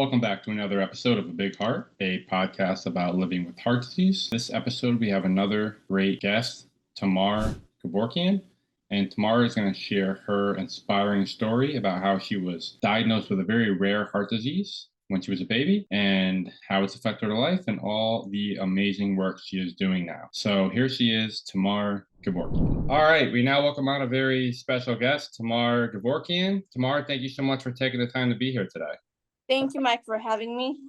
Welcome back to another episode of A Big Heart, a podcast about living with heart disease. This episode, we have another great guest, Tamar Gevorkian. And Tamar is going to share her inspiring story about how she was diagnosed with a very rare heart disease when she was a baby and how it's affected her life and all the amazing work she is doing now. So here she is, Tamar Gevorkian. All right, we now welcome on a very special guest, Tamar Gevorkian. Tamar, thank you so much for taking the time to be here today. Thank you, Mike, for having me.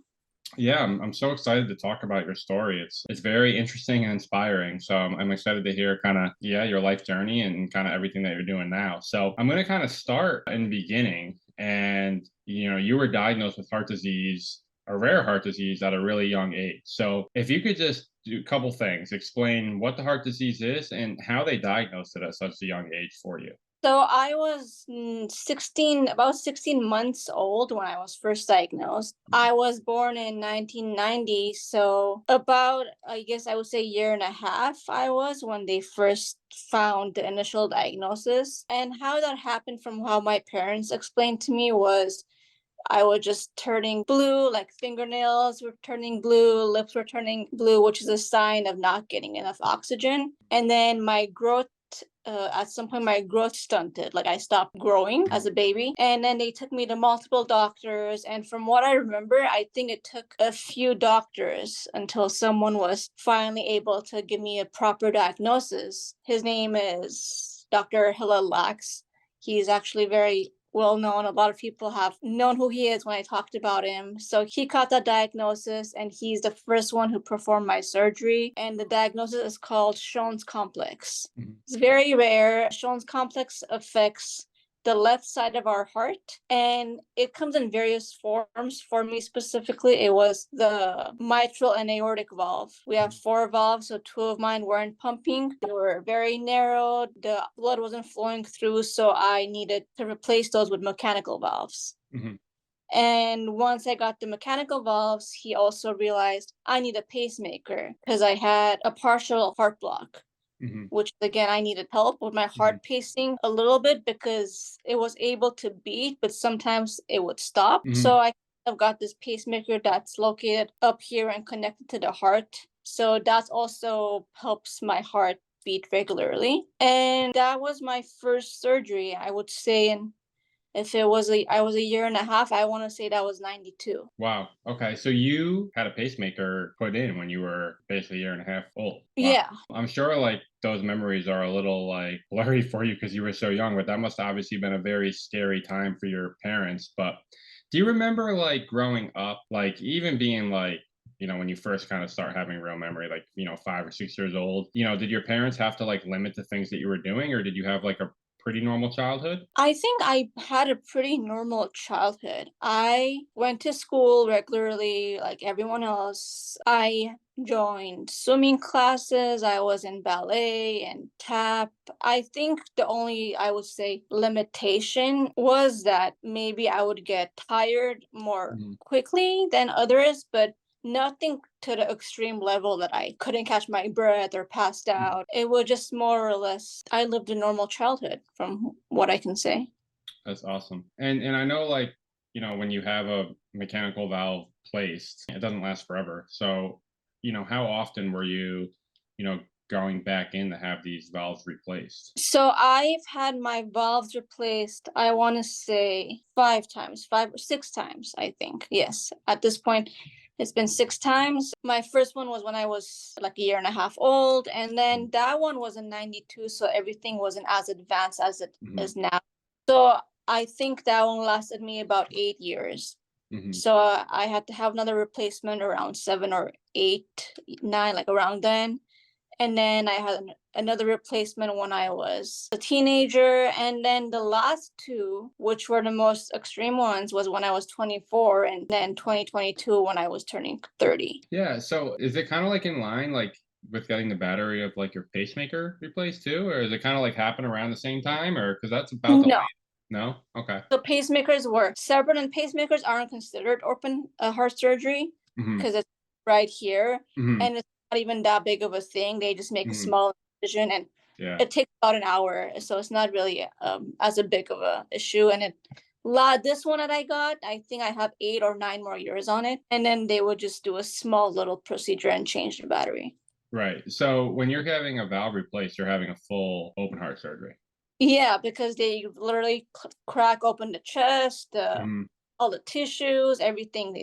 Yeah, I'm so excited to talk about your story. It's very interesting and inspiring. So I'm excited to hear kind of, your life journey and kind of everything that you're doing now. So I'm going to kind of start in the beginning. And, you were diagnosed with heart disease, a rare heart disease at a really young age. So if you could just do a couple things, explain what the heart disease is and how they diagnosed it at such a young age for you. So I was about 16 months old when I was first diagnosed. I was born in 1990, so about, I guess I would say, a year and a half I was when they first found the initial diagnosis. And how that happened, from how my parents explained to me, was I was just turning blue, like fingernails were turning blue, lips were turning blue, which is a sign of not getting enough oxygen. And then my growth at some point my growth stunted, like I stopped growing as a baby. And then they took me to multiple doctors, and from what I remember, I think it took a few doctors until someone was finally able to give me a proper diagnosis. His name is Dr. Hillel Lax. He's actually very well known. A lot of people have known who he is when I talked about him. So he caught that diagnosis, and he's the first one who performed my surgery. And the diagnosis is called Shones Complex. Mm-hmm. It's very rare. Shones Complex affects the left side of our heart, and it comes in various forms. For me specifically, it was the mitral and aortic valve. We have 4 valves, so 2 of mine weren't pumping. They were very narrow. The blood wasn't flowing through, so I needed to replace those with mechanical valves. Mm-hmm. And once I got the mechanical valves, he also realized I need a pacemaker because I had a partial heart block. Mm-hmm. Which again, I needed help with my heart pacing a little bit because it was able to beat, but sometimes it would stop. Mm-hmm. So I've got this pacemaker that's located up here and connected to the heart. So that also helps my heart beat regularly. And that was my first surgery, I would say. And if I was a year and a half, I want to say that was 92. Wow. Okay. So you had a pacemaker put in when you were basically a year and a half old. Wow. Yeah. I'm sure those memories are a little blurry for you because you were so young, but that must have obviously been a very scary time for your parents. But do you remember growing up, even being when you first kind of start having real memory, 5 or 6 years old, did your parents have to limit the things that you were doing, or did you have a pretty normal childhood? I think I had a pretty normal childhood. I went to school regularly like everyone else. I joined swimming classes. I was in ballet and tap. I think the only, I would say, limitation was that maybe I would get tired more quickly than others, but nothing to the extreme level that I couldn't catch my breath or passed out. It was just more or less, I lived a normal childhood from what I can say. That's awesome. And I know when you have a mechanical valve placed, it doesn't last forever. So, how often were you, going back in to have these valves replaced? So I've had my valves replaced, I want to say 5 times, 5 or 6 times, I think. Yes, at this point. It's been 6 times. My first one was when I was a year and a half old. And then that one was in 92. So everything wasn't as advanced as it is now. So I think that one lasted me about 8 years. Mm-hmm. So I had to have another replacement around 7 or 8, 9, around then. And then I had another replacement when I was a teenager. And then the last 2, which were the most extreme ones, was when I was 24 and then 2022 when I was turning 30. Yeah. So is it kind of in line, with getting the battery of your pacemaker replaced too? Or is it kind of happen around the same time? Or because that's about the No? Okay. So pacemakers were separate, and pacemakers aren't considered open heart surgery because it's right here. Mm-hmm. And it's not even that big of a thing. They just make a small incision, and it takes about an hour. So it's not really as a big of a issue. And This one that I got, I think I have 8 or 9 more years on it. And then they would just do a small little procedure and change the battery. Right. So when you're having a valve replaced, you're having a full open heart surgery. Yeah, because they literally crack open the chest, Mhm. all the tissues, everything.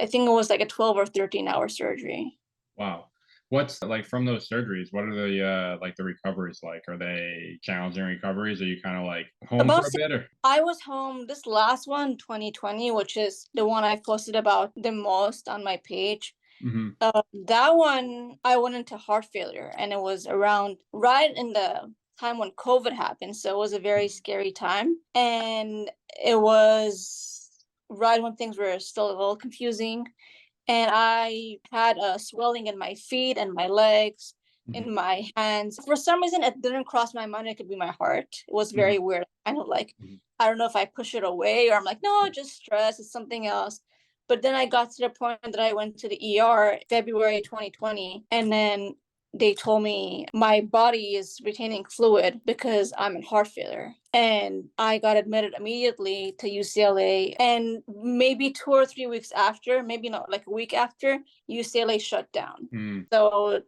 I think it was like a 12 or 13-hour surgery. Wow. What's like from those surgeries? What are the like the recoveries like? Are they challenging recoveries? Are you kind of like home About for a six, bit or? I was home this last one, 2020, which is the one I posted about the most on my page. Hmm. That one, I went into heart failure, and it was around right in the time when COVID happened. So it was a very scary time. And it was right when things were still a little confusing. And I had a swelling in my feet and my legs, Hmm. in my hands. For some reason, it didn't cross my mind it could be my heart. It was Hmm. very weird. Kind of like, Hmm. I don't know if I push it away or I'm like, no, just stress. It's something else. But then I got to the point that I went to the ER February 2020, and then they told me my body is retaining fluid because I'm in heart failure. And I got admitted immediately to UCLA. And maybe 2 or 3 weeks after, maybe not like a week after, UCLA shut down. Mm. So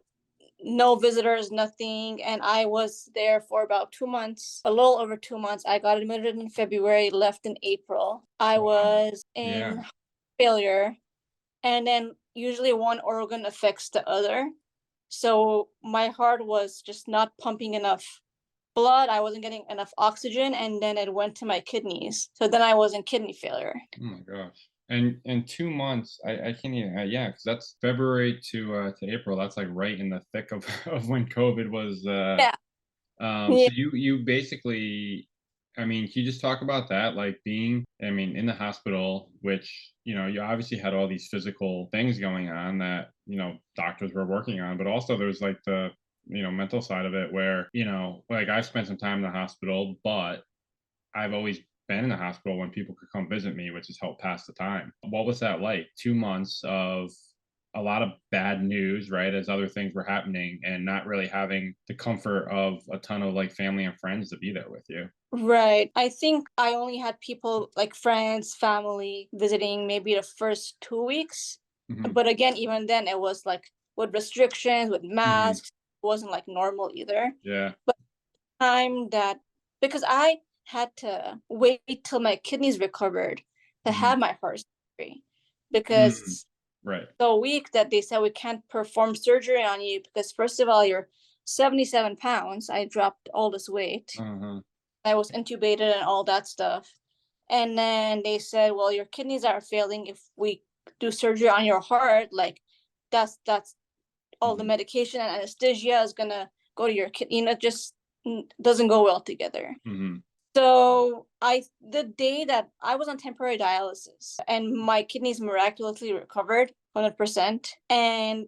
no visitors, nothing. And I was there for about 2 months, a little over 2 months. I got admitted in February, left in April. I Wow. was Yeah. in failure. And then usually one organ affects the other. So my heart was just not pumping enough blood. I wasn't getting enough oxygen, and then it went to my kidneys. So then I was in kidney failure. Oh my gosh. And 2 months, I can't even, yeah, because that's February to April. That's like right in the thick of, of when COVID was. Yeah. Yeah. So you basically, I mean, can you just talk about that? Like being, I mean, in the hospital, which, you obviously had all these physical things going on that, doctors were working on, but also there's like the, mental side of it where, like I've spent some time in the hospital, but I've always been in the hospital when people could come visit me, which has helped pass the time. What was that like? 2 months of a lot of bad news, right? As other things were happening and not really having the comfort of a ton of like family and friends to be there with you. Right. I think I only had people like friends, family visiting maybe the first 2 weeks. Hmm. But again, even then, it was like with restrictions, with Hmm. masks, it wasn't like normal either. Yeah. But time that, because I had to wait till my kidneys recovered to Hmm. have my heart surgery, Mm. because Right. the week that they said we can't perform surgery on you because first of all you're 77 pounds. I dropped all this weight. Uh-huh. I was intubated and all that stuff. And then they said, well, your kidneys are failing. If we do surgery on your heart, like that's all the Hmm. medication and anesthesia is gonna go to your kidney. It just doesn't go well together. Hmm. So the day that I was on temporary dialysis and my kidneys miraculously recovered 100%. And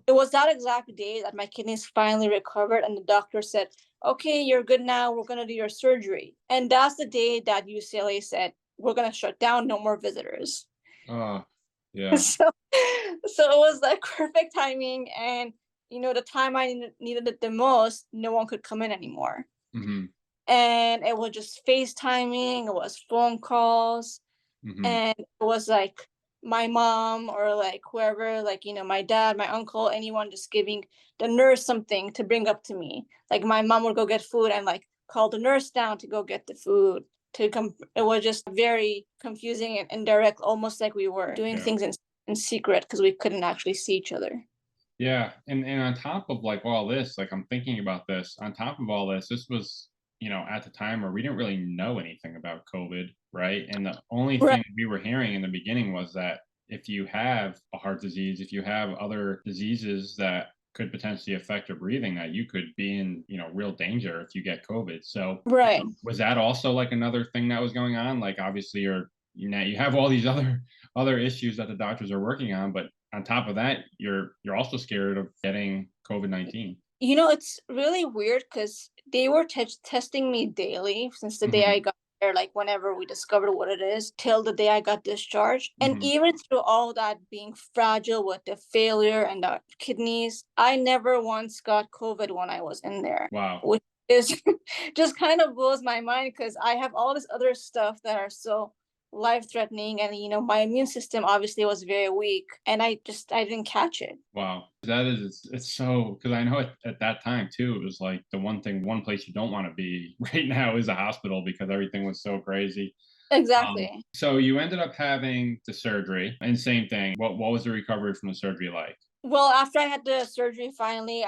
it was that exact day that my kidneys finally recovered, and the doctor said, okay, you're good now. We're going to do your surgery. And that's the day that UCLA said, we're going to shut down, no more visitors. Oh, yeah. So it was like perfect timing. And, the time I needed it the most, no one could come in anymore. Hmm. And it was just FaceTiming, it was phone calls, Hmm. and it was like my mom or like whoever, like my dad, my uncle, anyone, just giving the nurse something to bring up to me. Like my mom would go get food and like call the nurse down to go get the food to come. It was just very confusing and indirect, almost like we were doing Yeah. things in secret because we couldn't actually see each other. Yeah, and on top of like all this, like I'm thinking about this, on top of all this, this was, at the time where we didn't really know anything about COVID, right? And the only Right. thing we were hearing in the beginning was that if you have a heart disease, if you have other diseases that could potentially affect your breathing, that you could be in, real danger if you get COVID. So, Right. was that also like another thing that was going on? Like obviously you have all these other issues that the doctors are working on, but on top of that, you're also scared of getting COVID-19. It's really weird because they were testing me daily since the day I Mhm. got there, like whenever we discovered what it is, till the day I got discharged. And Mhm. even through all that being fragile with the failure and the kidneys, I never once got COVID when I was in there, Wow. which is just kind of blows my mind because I have all this other stuff that are so life threatening, and my immune system obviously was very weak, and I didn't catch it. Wow. That is, it's so, because I know at that time too, it was like the one place you don't want to be right now is a hospital because everything was so crazy. Exactly. So you ended up having the surgery, and same thing. What was the recovery from the surgery like? Well, after I had the surgery, finally,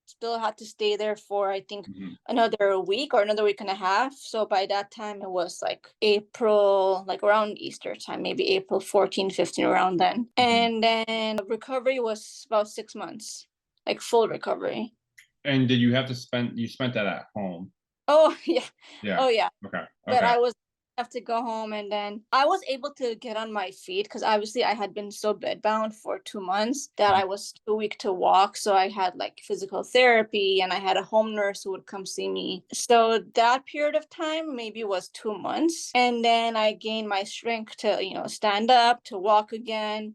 still had to stay there for, I think, Hmm. another week or another week and a half. So by that time, it was like April, like around Easter time, maybe April 14, 15, around then. Hmm. And then recovery was about 6 months, like full recovery. And did you have to you spent that at home? Oh, yeah. Yeah. Oh, yeah. Okay. But Okay. I was have to go home, and then I was able to get on my feet because obviously I had been so bedbound for 2 months that I was too weak to walk. So I had like physical therapy, and I had a home nurse who would come see me. So that period of time maybe was 2 months. And then I gained my strength to, stand up, to walk again.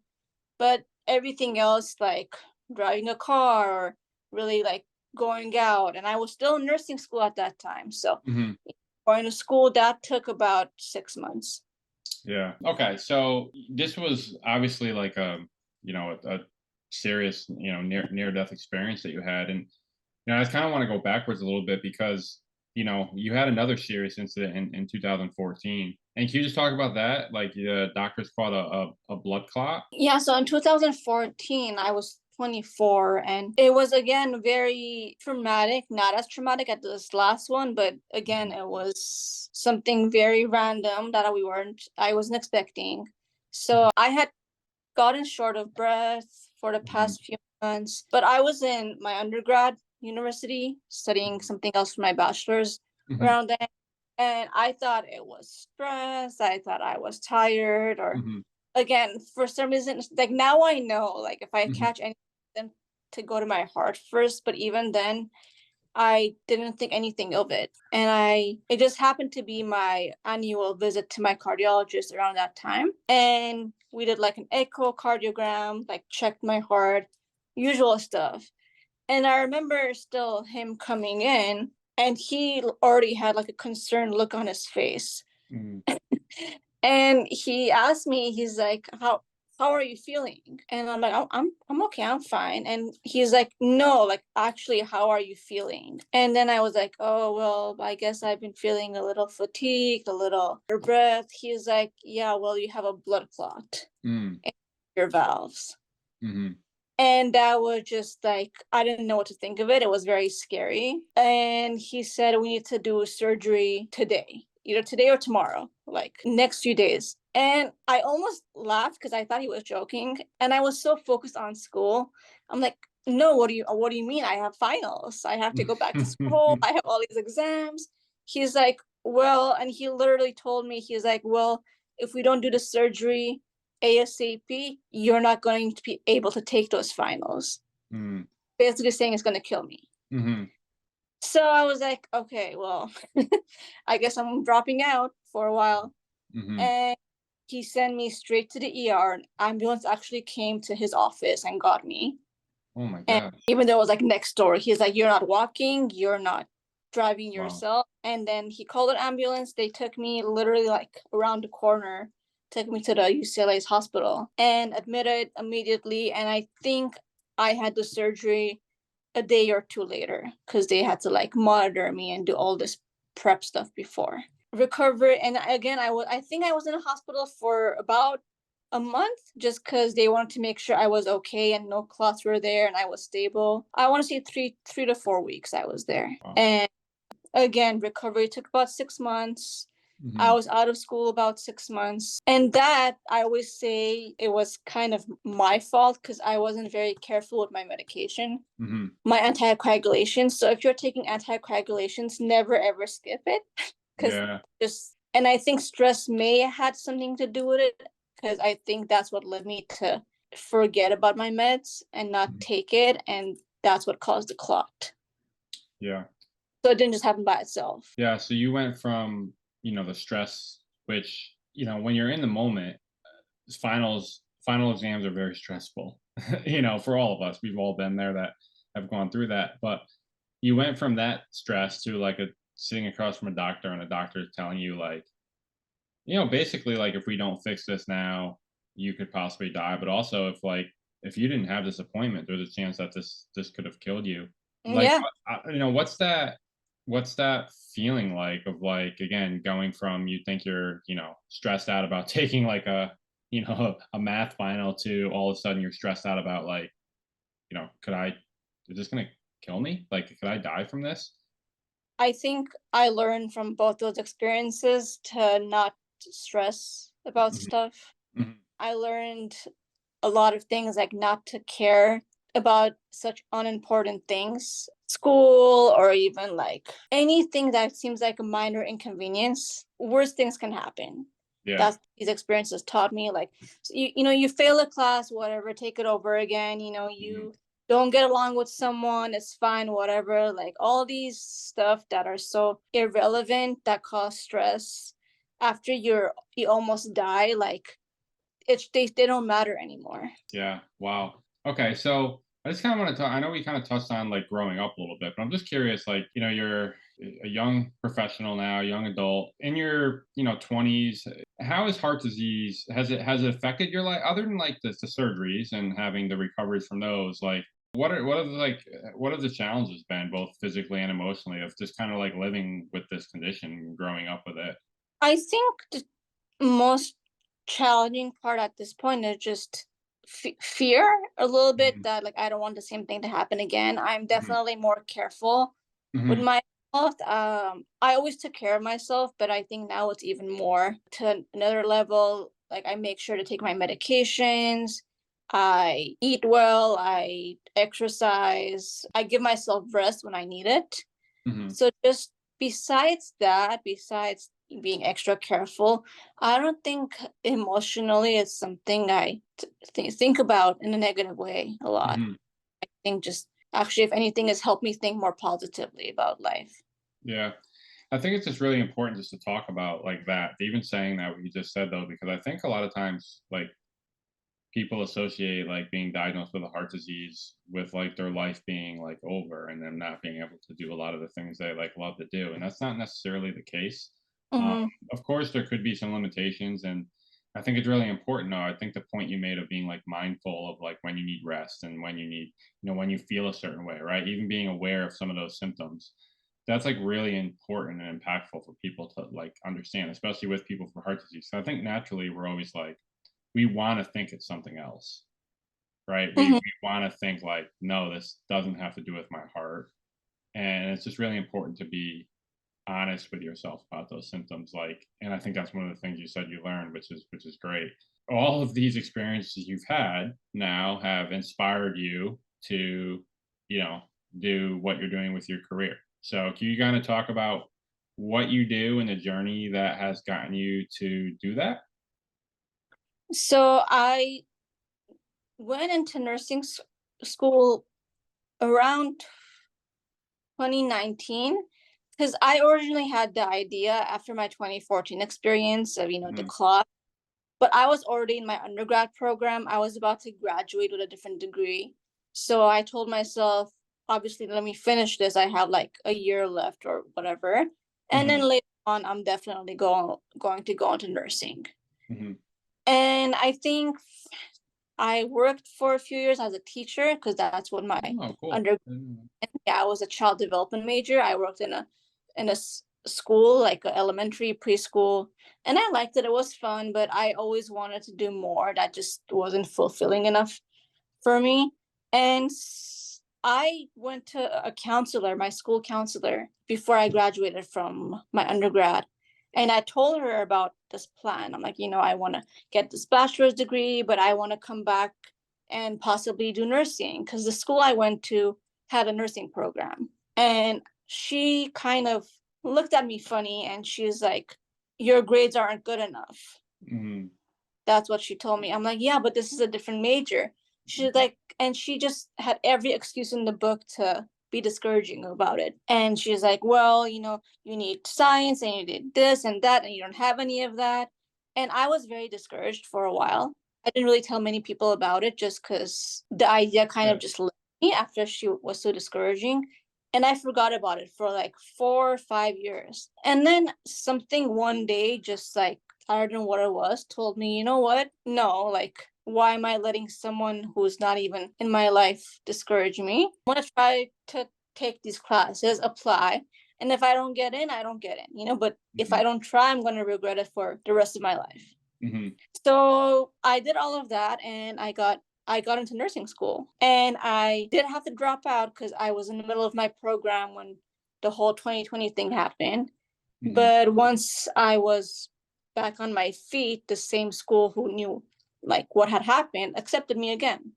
But everything else, like driving a car or really like going out, and I was still in nursing school at that time. So Hmm. going to school, that took about 6 months. Yeah. Okay. So this was obviously like a serious, near death experience that you had, and I kind of want to go backwards a little bit because you had another serious incident in 2014, and can you just talk about that? Like the doctors called a blood clot. Yeah, so in 2014, I was 24, and it was again very traumatic, not as traumatic as this last one, but again, Mhm. it was something very random that I wasn't expecting. So I had gotten short of breath for the Mhm. past few months, but I was in my undergrad university studying Mhm. something else for my bachelor's Mhm. around then. And I thought it was stress. I thought I was tired, or Mhm. again, for some reason, like now I know, like if I Mhm. catch anything, to go to my heart first. But even then, I didn't think anything of it. And it just happened to be my annual visit to my cardiologist around that time. And we did like an echocardiogram, like checked my heart, usual stuff. And I remember still him coming in, and he already had like a concerned look on his face. Mhm. And he asked me, he's like, how are you feeling? And I'm like, I'm okay, I'm fine. And he's like, no, like actually, how are you feeling? And then I was like, oh well, I guess I've been feeling a little fatigued, a little out of breath. He's like, yeah, well, you have a blood clot Mhm. in your valves. Mhm. And that was just like, I didn't know what to think of it. It was very scary. And he said, we need to do surgery today, either today or tomorrow, like next few days. And I almost laughed because I thought he was joking. And I was so focused on school. I'm like, no, what do you mean? I have finals. I have to go back to school. I have all these exams. He's like, well, and he literally told me, he's like, well, if we don't do the surgery ASAP, you're not going to be able to take those finals. Mhm. Basically saying it's going to kill me. Mhm. So I was like, okay, well, I guess I'm dropping out for a while. Mhm. And he sent me straight to the ER. An ambulance actually came to his office and got me. Oh my And gosh. even though it was like next door, he's like, you're not walking, you're not driving Wow. yourself. And then he called an ambulance. They took me literally like around the corner, took me to the UCLA's hospital and admitted immediately. And I think I had the surgery a day or two later because they had to like monitor me and do all this prep stuff before recovery. And again, I think I was in a hospital for about a month just because they wanted to make sure I was okay and no clots were there and I was stable. I want to say three to 4 weeks I was there. Wow. And again, recovery took about 6 months. I Mhm. was out of school about 6 months. And that, I always say, it was kind of my fault because I wasn't very careful with my medication, Mhm. my anticoagulation. So if you're taking anticoagulations, never ever skip it because Yeah. and I think stress may have had something to do with it because I think that's what led me to forget about my meds and not Mhm. take it. And that's what caused the clot. Yeah. So it didn't just happen by itself. Yeah. So you went from, the stress, which, when you're in the moment, final exams are very stressful, for all of us. We've all been there that have gone through that. But you went from that stress to like a sitting across from a doctor and a doctor is telling you like, basically like if we don't fix this now, you could possibly die. But also if you didn't have this appointment, there's a chance that this could have killed you. Like, Yeah, what's that feeling like of like again going from you think you're stressed out about taking like a math final to all of a sudden you're stressed out about like could I is this gonna kill me? Like, could I die from this? I think I learned from both those experiences to not stress about Mhm, stuff. mhm, I learned a lot of things like not to care about such unimportant things, school, or even like anything that seems like a minor inconvenience. Worse things can happen. yeah. That's these experiences taught me. Like, so you fail a class, whatever, take it over again. Mhm, You don't get along with someone, it's fine, whatever. Like all these stuff that are so irrelevant that cause stress after you almost die, like they don't matter anymore. yeah. Wow. Okay, so I just kind of want to talk. I know we kind of touched on like growing up a little bit, but I'm just curious. Like, you're a young professional now, young adult in your 20s. How is heart disease? Has it affected your life other than like the surgeries and having the recoveries from those? Like, what have the challenges been, both physically and emotionally, of just kind of like living with this condition, and growing up with it? I think the most challenging part at this point is just fear a little bit Mhm, that like I don't want the same thing to happen again. I'm mhm, definitely more careful with mhm, my health. I always took care of myself, but I think now it's even more to another level. Like I make sure to take my medications. I eat well. I exercise. I give myself rest when I need it. mhm, So just besides that, besides being extra careful, I don't think emotionally it's something I think about in a negative way a lot. mhm. I think just actually, if anything, has helped me think more positively about life. Yeah. I think it's just really important just to talk about like that. Even saying that what you just said though, because I think a lot of times like people associate like being diagnosed with a heart disease with like their life being like over and them not being able to do a lot of the things they like love to do. And that's not necessarily the case. Um, Hmm. of course, there could be some limitations, and I think it's really important. No, I think the point you made of being like mindful of like when you need rest and when you need, when you feel a certain way, right? Even being aware of some of those symptoms, that's like really important and impactful for people to like understand, especially with people for heart disease. So I think naturally we're always like we want to think it's something else, right? We Hmm. we want to think like, no, this doesn't have to do with my heart, and it's just really important to be honest with yourself about those symptoms. Like, and I think that's one of the things you said you learned, which is great. All of these experiences you've had now have inspired you to, you know, do what you're doing with your career. So, can you kind of talk about what you do and the journey that has gotten you to do that? So I went into nursing school around 2019 because I originally had the idea after my 2014 experience of the Hmm. class. But I was already in my undergrad program. I was about to graduate with a different degree. So I told myself, obviously, let me finish this. I have like a year left or whatever. And Hmm. then later on, I'm definitely going to go into nursing. Hmm. And I think I worked for a few years as a teacher because that's what my Oh, cool. under yeah, I was a child development major. I worked in a school like a elementary preschool, and I liked it. It was fun, but I always wanted to do more. That just wasn't fulfilling enough for me. And I went to a counselor, my school counselor, before I graduated from my undergrad. And I told her about this plan. I'm like, I want to get this bachelor's degree, but I want to come back and possibly do nursing because the school I went to had a nursing program. And she kind of looked at me funny and she's like, your grades aren't good enough. Hmm. That's what she told me. I'm like, yeah, but this is a different major. She's like, and she just had every excuse in the book to be discouraging about it. And she's like, well, you need science and you need this and that, and you don't have any of that. And I was very discouraged for a while. I didn't really tell many people about it just because the idea kind Yeah. of just left me after she was so discouraging. And I forgot about it for like 4 or 5 years. And then something one day, just like, I don't know what it was, told me, you know what? No, like, why am I letting someone who's not even in my life discourage me? I want to try to take these classes, apply. And if I don't get in, I don't get in, but if I don't try, I'm going to regret it for the rest of my life. So I did all of that, and I got into nursing school, and I did have to drop out because I was in the middle of my program when the whole 2020 thing happened. But once I was back on my feet, the same school who knew like what had happened accepted me again.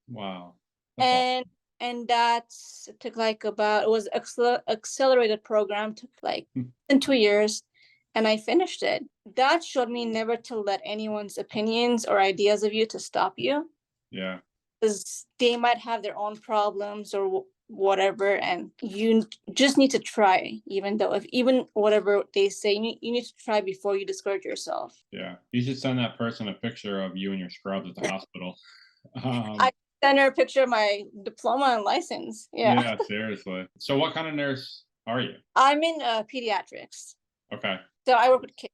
Wow. That's awesome. And that's, it took like it was accelerated program, took like in 2 years, and I finished it. That showed me never to let anyone's opinions or ideas of you to stop you. Yeah. Because they might have their own problems or whatever, and you just need to try, even whatever they say, you need to try before you discourage yourself. Yeah. You should send that person a picture of you and your scrubs at the hospital. I sent her a picture of my diploma and license. Yeah, seriously. So what kind of nurse are you? I'm in pediatrics. Okay. So I work with kids.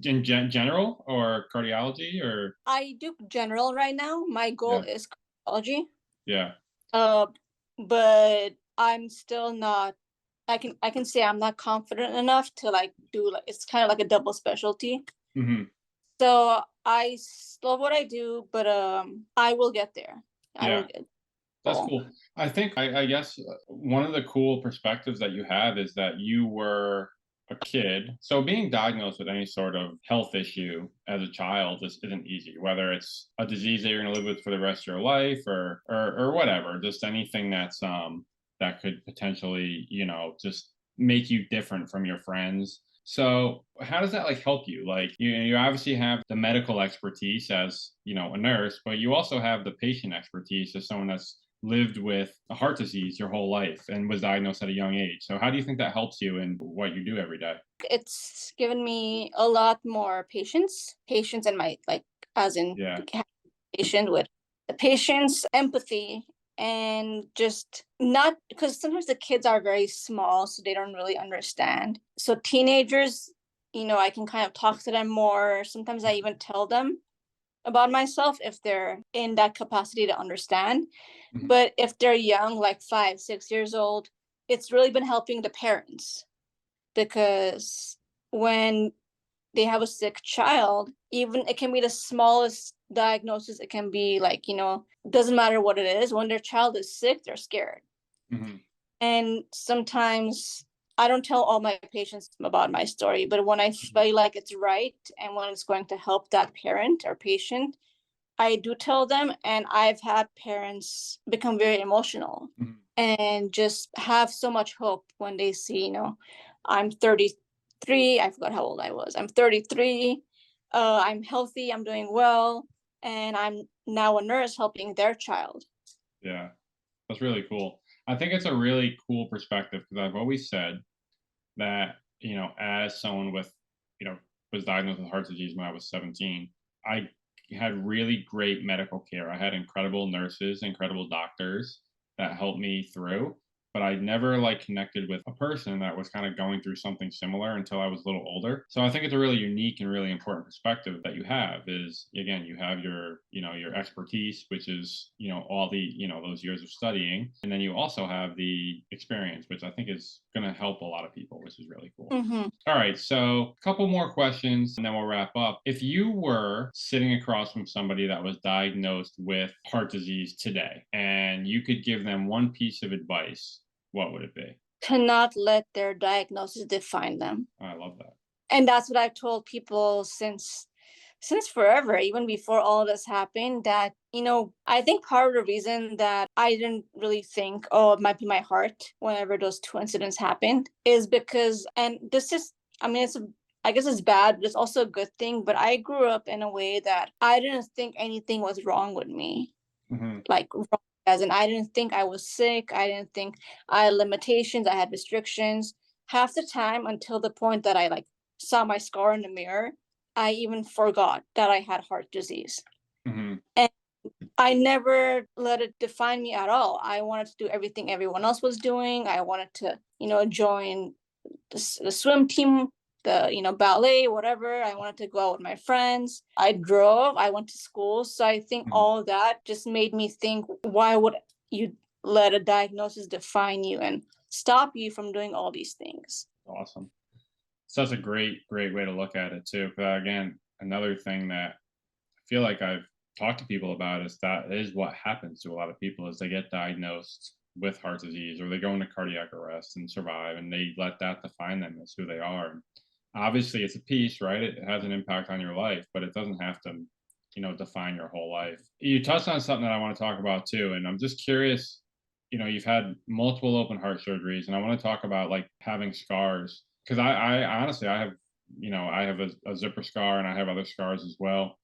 In general or cardiology or? I do general right now. My goal is cardiology. Yeah. But I'm still not. I can say I'm not confident enough to like do like, it's kind of like a double specialty. So I love what I do, but I will get there. I will get. That's cool. I think I guess one of the cool perspectives that you have is that you were a kid. So being diagnosed with any sort of health issue as a child isn't easy, whether it's a disease that you're going to live with for the rest of your life or whatever, just anything that's that could potentially, just make you different from your friends. So how does that like help you? Like you obviously have the medical expertise as, a nurse, but you also have the patient expertise as someone that's lived with a heart disease your whole life and was diagnosed at a young age. So how do you think that helps you in what you do every day? It's given me a lot more patience and my, like, as in patient with the patient's empathy, and just not, because sometimes the kids are very small, so they don't really understand. So teenagers, I can kind of talk to them more. Sometimes I even tell them about myself if they're in that capacity to understand. But if they're young, like 5, 6 years old, it's really been helping the parents, because when they have a sick child, even it can be the smallest diagnosis. It can be like, doesn't matter what it is. When their child is sick, they're scared. And sometimes I don't tell all my patients about my story, but when I feel like it's right and when it's going to help that parent or patient, I do tell them. And I've had parents become very emotional and just have so much hope when they see, I'm 33. I forgot how old I was. I'm 33. I'm healthy. I'm doing well. And I'm now a nurse helping their child. Yeah, that's really cool. I think it's a really cool perspective because I've always said that, as someone with, was diagnosed with heart disease when I was 17, I had really great medical care. I had incredible nurses, incredible doctors that helped me through, but I never like connected with a person that was kind of going through something similar until I was a little older. So I think it's a really unique and really important perspective that you have is, again, you have your, your expertise, which is, all the, those years of studying. And then you also have the experience, which I think is going to help a lot of people, which is really cool. All right. So a couple more questions and then we'll wrap up. If you were sitting across from somebody that was diagnosed with heart disease today and you could give them one piece of advice, what would it be? To not let their diagnosis define them. I love that. And that's what I've told people since forever, even before all this happened, that, I think part of the reason that I didn't really think, oh, it might be my heart whenever those two incidents happened is because, and this is, I guess it's bad, but it's also a good thing. But I grew up in a way that I didn't think anything was wrong with me. Like, wrong, as in, I didn't think I was sick. I didn't think I had limitations. I had restrictions. Half the time, until the point that I like saw my scar in the mirror, I even forgot that I had heart disease. And I never let it define me at all. I wanted to do everything everyone else was doing. I wanted to, join the swim team, the ballet, whatever. I wanted to go out with my friends. I drove. I went to school. So I think Mhm. all that just made me think, why would you let a diagnosis define you and stop you from doing all these things? Awesome. So that's a great way to look at it too. But again, another thing that I feel like I've talked to people about is that is what happens to a lot of people is they get diagnosed with heart disease or they go into cardiac arrest and survive and they let that define them as who they are. Obviously it's a piece, right? It has an impact on your life, but it doesn't have to, define your whole life. You touched on something that I want to talk about too, and I'm just curious, you've had multiple open heart surgeries, and I want to talk about like having scars because I honestly I have I have a zipper scar and I have other scars as well.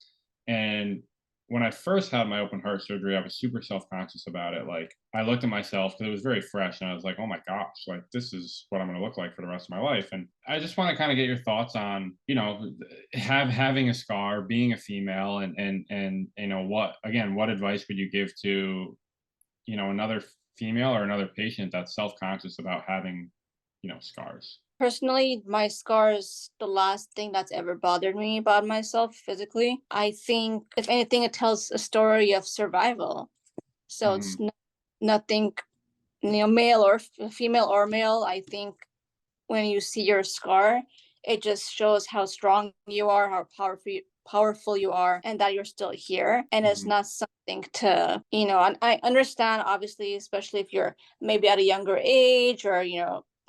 And when I first had my open heart surgery, I was super self-conscious about it. Like I looked at myself because it was very fresh and I was like, oh my gosh, like this is what I'm gonna look like for the rest of my life. And I just want to kind of get your thoughts on, having a scar, being a female and what advice would you give to, another female or another patient that's self-conscious about having, scars? Personally, my scar is the last thing that's ever bothered me about myself physically. I think, if anything, it tells a story of survival. So it's Hmm. nothing, male or female or male. I think when you see your scar, it just shows how strong you are, how powerful you are, and that you're still here. And it's Hmm. not something to, and I understand, obviously, especially if you're maybe at a younger age or,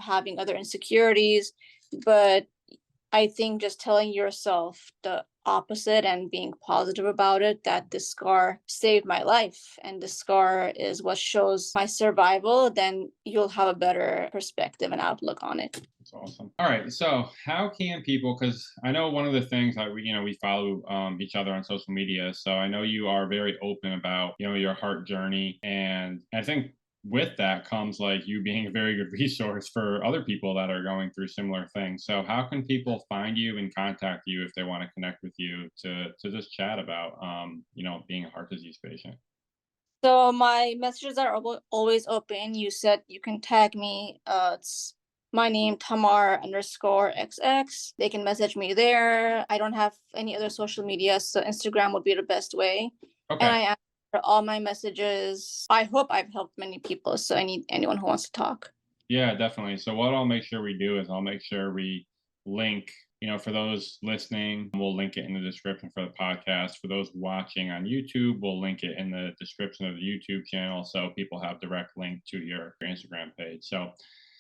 having other insecurities. But I think just telling yourself the opposite and being positive about it, that the scar saved my life and the scar is what shows my survival, then you'll have a better perspective and outlook on it. That's awesome. All right. So, how can people? Because I know one of the things that we follow each other on social media. So I know you are very open about your heart journey, and I think with that comes like you being a very good resource for other people that are going through similar things. So, how can people find you and contact you if they want to connect with you to just chat about being a heart disease patient? So my messages are always open. You said you can tag me. It's my name, Tamar underscore XX. They can message me there. I don't have any other social media, so Instagram would be the best way. And Okay. I answer all my messages. I hope I've helped many people. So I need anyone who wants to talk. Yeah, definitely. So what I'll make sure we do is I'll make sure we link, for those listening, we'll link it in the description for the podcast. For those watching on YouTube, we'll link it in the description of the YouTube channel so people have direct link to your Instagram page. So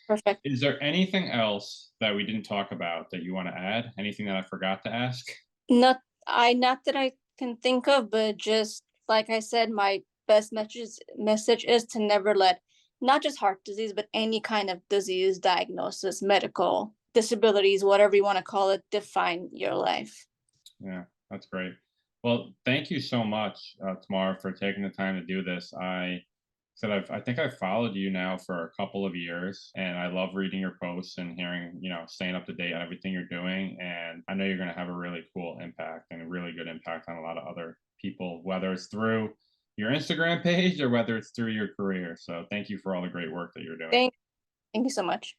Perfect. is there anything else that we didn't talk about that you want to add? Anything that I forgot to ask? Not that I can think of, but just like I said, my best message is to never let not just heart disease, but any kind of disease diagnosis, medical disabilities, whatever you want to call it, define your life. Yeah, that's great. Well, thank you so much, Tamara, for taking the time to do this. I think I've followed you now for a couple of years, and I love reading your posts and hearing, staying up to date on everything you're doing. And I know you're going to have a really cool impact and a really good impact on a lot of other people, whether it's through your Instagram page or whether it's through your career. So thank you for all the great work that you're doing. Thank, thank you so much.